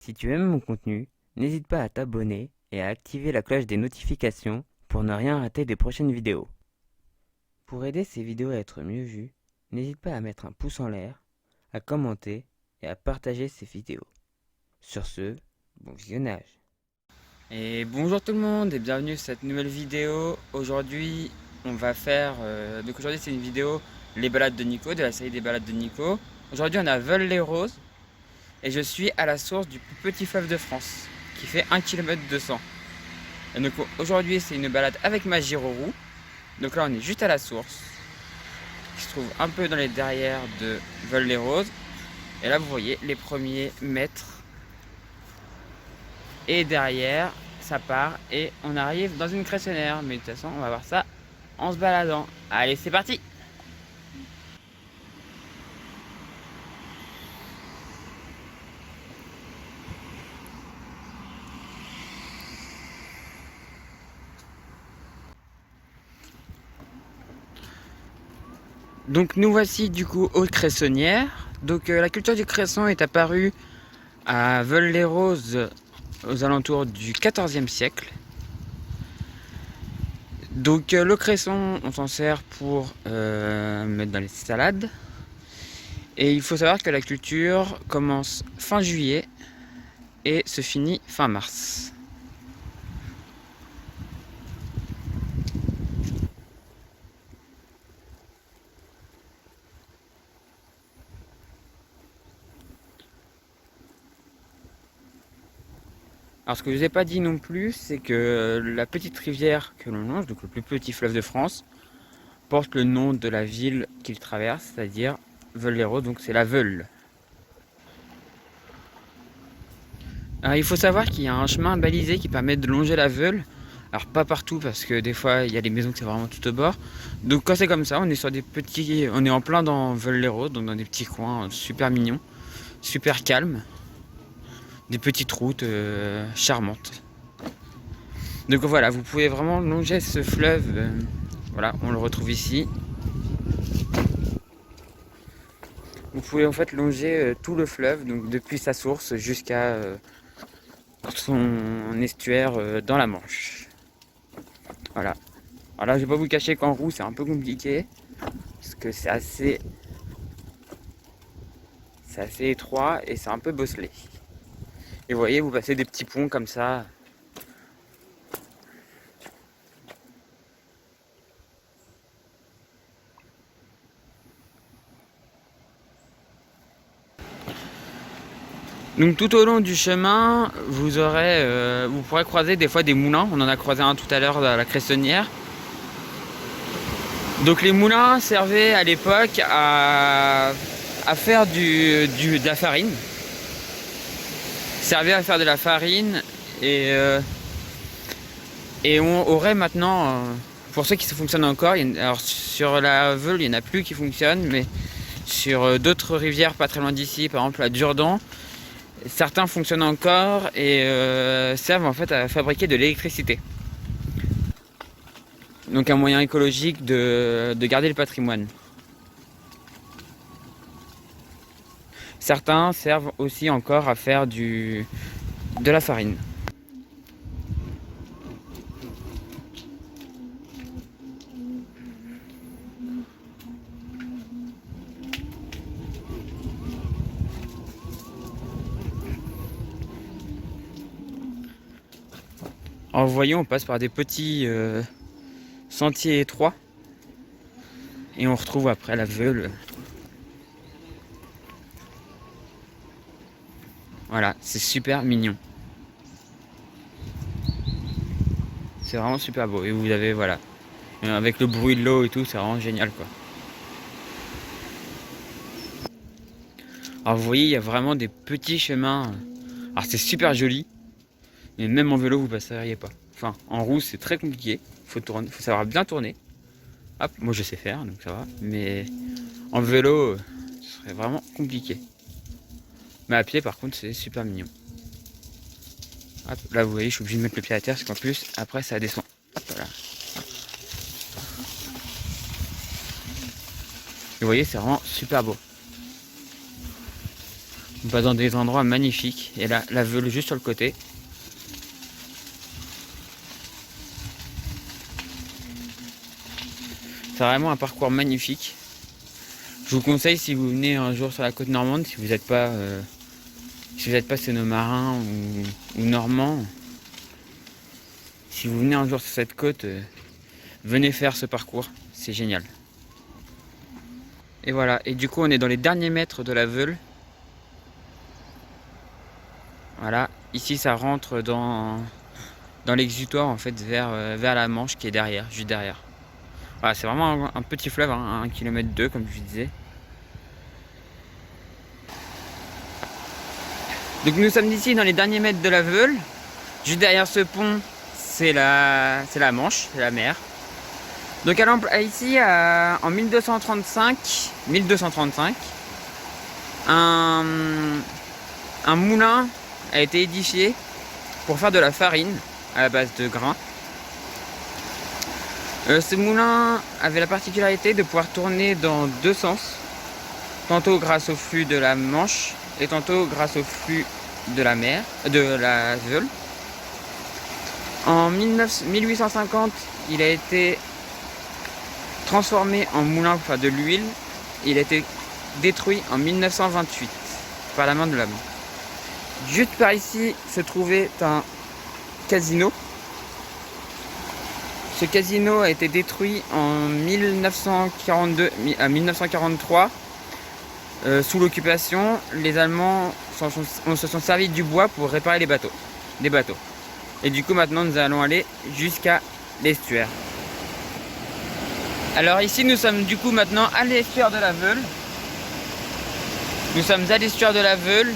Si tu aimes mon contenu, n'hésite pas à t'abonner et à activer la cloche des notifications pour ne rien rater des prochaines vidéos. Pour aider ces vidéos à être mieux vues, n'hésite pas à mettre un pouce en l'air, à commenter et à partager ces vidéos. Sur ce, bon visionnage. Et bonjour tout le monde et bienvenue sur cette nouvelle vidéo. Aujourd'hui, on va faire... aujourd'hui c'est une vidéo Les balades de Nico, de la série des balades de Nico. Aujourd'hui on a Veules-les-Roses. Et je suis à la source du plus petit fleuve de France, qui fait 1 km 200. Et donc aujourd'hui c'est une balade avec ma Giroroux. Donc là on est juste à la source, qui se trouve un peu dans les derrières de Veules-les-Roses. Et là vous voyez les premiers mètres. Et derrière ça part et on arrive dans une cressonnière. Mais de toute façon on va voir ça en se baladant. Allez c'est parti! Donc nous voici du coup aux cressonnières. Donc la culture du cresson est apparue à Veules-les-Roses aux alentours du XIVe siècle. Donc le cresson, on s'en sert pour mettre dans les salades. Et il faut savoir que la culture commence fin juillet et se finit fin mars. Alors ce que je vous ai pas dit non plus, c'est que la petite rivière que l'on longe, donc le plus petit fleuve de France, porte le nom de la ville qu'il traverse, c'est-à-dire Veules-les-Roses, donc c'est la Veule. Alors il faut savoir qu'il y a un chemin balisé qui permet de longer la Veule. Alors pas partout parce que des fois il y a des maisons qui sont vraiment tout au bord. Donc quand c'est comme ça, on est sur des petits, on est en plein dans Veules-les-Roses, donc dans des petits coins super mignons, super calmes, des petites routes charmantes. Donc voilà, vous pouvez vraiment longer ce fleuve. Voilà, on le retrouve ici. Vous pouvez en fait longer tout le fleuve, donc depuis sa source jusqu'à son estuaire dans la Manche. Voilà. Alors là, je vais pas vous cacher qu'en roue, c'est un peu compliqué parce que c'est assez étroit et c'est un peu bosselé. Et vous voyez, vous passez des petits ponts comme ça. Donc tout au long du chemin, vous pourrez croiser des fois des moulins. On en a croisé un tout à l'heure à la Cressonnière. Donc les moulins servaient à l'époque à faire de la farine. Servaient à faire de la farine et on aurait maintenant, pour ceux qui fonctionnent encore, alors sur la Veule il n'y en a plus qui fonctionnent, mais sur d'autres rivières pas très loin d'ici, par exemple à Durdan, certains fonctionnent encore et servent en fait à fabriquer de l'électricité. Donc un moyen écologique de garder le patrimoine. Certains servent aussi encore à faire de la farine. En voyant, on passe par des petits sentiers étroits et on retrouve après la Veule. Voilà, c'est super mignon. C'est vraiment super beau. Et vous avez, voilà, avec le bruit de l'eau et tout, c'est vraiment génial quoi. Alors vous voyez, il y a vraiment des petits chemins. Alors c'est super joli, mais même en vélo vous passeriez pas. Enfin, en roue c'est très compliqué. Faut savoir bien tourner. Hop, moi je sais faire, donc ça va. Mais en vélo, ce serait vraiment compliqué. Mais à pied par contre c'est super mignon. Hop, là vous voyez, je suis obligé de mettre le pied à terre parce qu'en plus après ça descend. Hop là. Et vous voyez, c'est vraiment super beau. On va dans des endroits magnifiques. Et là, la Veule juste sur le côté. C'est vraiment un parcours magnifique. Je vous conseille, si vous venez un jour sur la côte normande, si vous n'êtes pas sénomarin ou normand, si vous venez un jour sur cette côte, venez faire ce parcours, c'est génial. Et voilà, et du coup on est dans les derniers mètres de la Veule. Voilà, ici ça rentre dans l'exutoire en fait vers la Manche qui est derrière, juste derrière. Voilà, c'est vraiment un petit fleuve, hein, 1,2 km comme je vous disais. Donc nous sommes ici dans les derniers mètres de la Veule. Juste derrière ce pont, c'est la Manche, c'est la mer. Donc ici, en 1235, un moulin a été édifié pour faire de la farine à la base de grains. Ce moulin avait la particularité de pouvoir tourner dans deux sens, tantôt grâce au flux de la Manche et tantôt grâce au flux de la mer, de la Veule. En 1850, il a été transformé en moulin pour faire de l'huile. Il a été détruit en 1928 par la main de l'homme. Juste par ici se trouvait un casino. Ce casino a été détruit en 1943 sous l'occupation. Les Allemands se sont servis du bois pour réparer des bateaux. Et du coup maintenant nous allons aller jusqu'à l'estuaire. Alors ici nous sommes du coup maintenant à l'estuaire de la Veule. Nous sommes à l'estuaire de la Veule,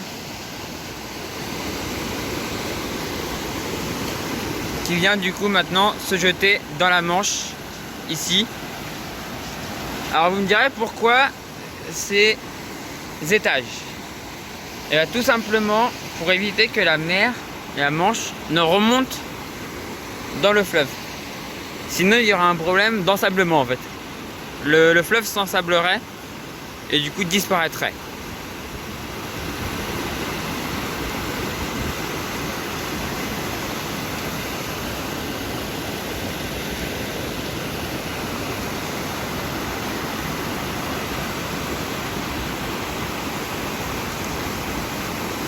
qui vient du coup maintenant se jeter dans la Manche, ici. Alors vous me direz pourquoi ces étages. Et bien tout simplement pour éviter que la mer et la Manche ne remontent dans le fleuve. Sinon il y aura un problème d'ensablement en fait. Le fleuve s'ensablerait et du coup disparaîtrait.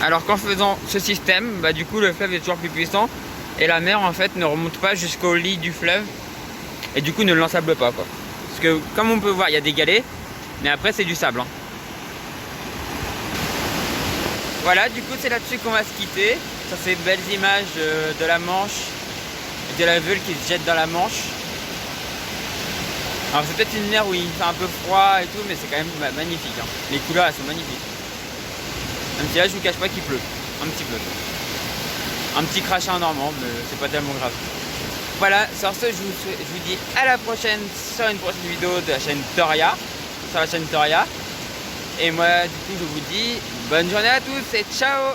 Alors qu'en faisant ce système, bah, du coup le fleuve est toujours plus puissant et la mer en fait ne remonte pas jusqu'au lit du fleuve et du coup ne l'ensable pas quoi. Parce que comme on peut voir il y a des galets mais après c'est du sable. Hein. Voilà, du coup c'est là-dessus qu'on va se quitter. Sur ces belles images de la Manche et de la Veule qui se jette dans la Manche. Alors c'est peut-être une mer où il fait un peu froid et tout mais c'est quand même magnifique. Hein. Les couleurs elles sont magnifiques. Même si là je vous cache pas qu'il pleut, un petit peu. Un petit crachat en normand, mais c'est pas tellement grave. Voilà, sur ce je vous dis à la prochaine sur une prochaine vidéo de la chaîne Toria. Sur la chaîne Toria. Et moi du coup je vous dis bonne journée à tous et ciao.